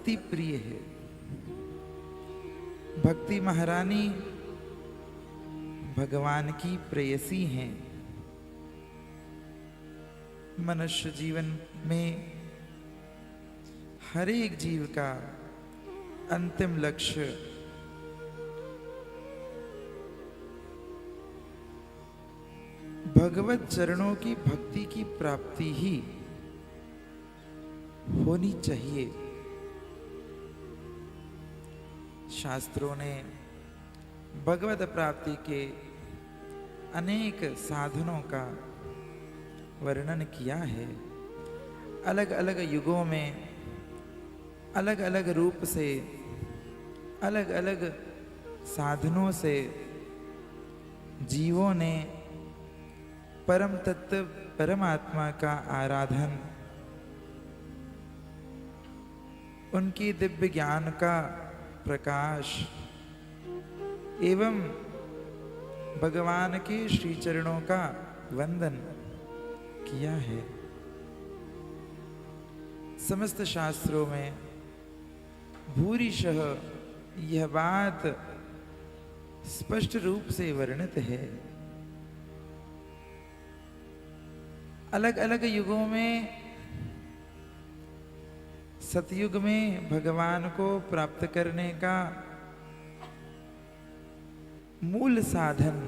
अति प्रिय है। भक्ति महारानी भगवान की प्रेयसी हैं। मनुष्य जीवन में हर एक जीव का अंतिम लक्ष्य भगवत चरणों की भक्ति की प्राप्ति ही होनी चाहिए। शास्त्रों ने भगवत प्राप्ति के अनेक साधनों का वर्णन किया है। अलग अलग युगों में अलग अलग रूप से अलग अलग साधनों से जीवों ने परम तत्व परमात्मा का आराधन, उनकी दिव्य ज्ञान का प्रकाश एवं भगवान के श्री चरणों का वंदन किया है। समस्त शास्त्रों में भूरिशः यह बात स्पष्ट रूप से वर्णित है। अलग अलग युगों में, सतयुग में भगवान को प्राप्त करने का मूल साधन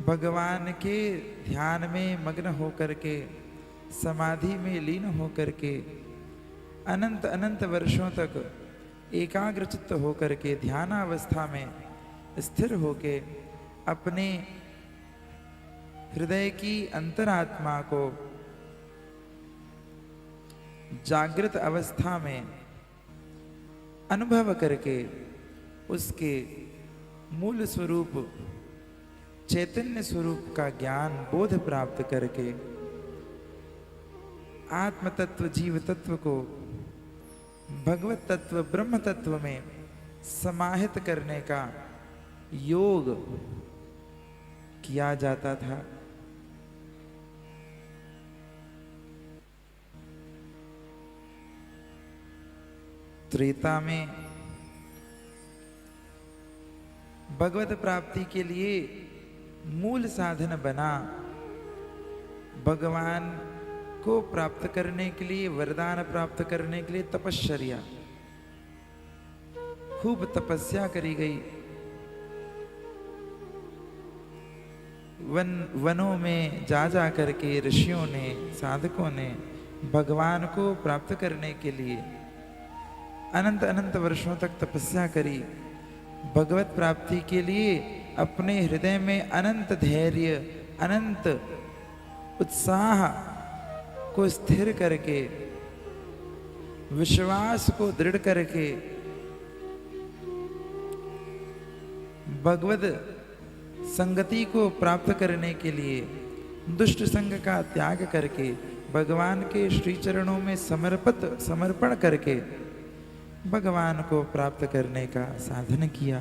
भगवान के ध्यान में मग्न होकर के, समाधि में लीन होकर के, अनंत अनंत वर्षों तक एकाग्रचित्त होकर के ध्यानावस्था में स्थिर होके अपने हृदय की अंतरात्मा को जागृत अवस्था में अनुभव करके उसके मूल स्वरूप चैतन्य स्वरूप का ज्ञान बोध प्राप्त करके आत्म तत्व जीव तत्व को भगवत तत्व ब्रह्म तत्व में समाहित करने का योग किया जाता था। त्रेता में भगवत प्राप्ति के लिए मूल साधन बना भगवान को प्राप्त करने के लिए, वरदान प्राप्त करने के लिए तपश्चर्या, खूब तपस्या करी गई। वनों में जा करके ऋषियों ने, साधकों ने भगवान को प्राप्त करने के लिए अनंत अनंत वर्षों तक तपस्या करी। भगवत प्राप्ति के लिए अपने हृदय में अनंत धैर्य, अनंत उत्साह को स्थिर करके, विश्वास को दृढ़ करके भगवत संगति को प्राप्त करने के लिए दुष्ट संग का त्याग करके भगवान के श्री चरणों में समर्पण करके भगवान को प्राप्त करने का साधन किया।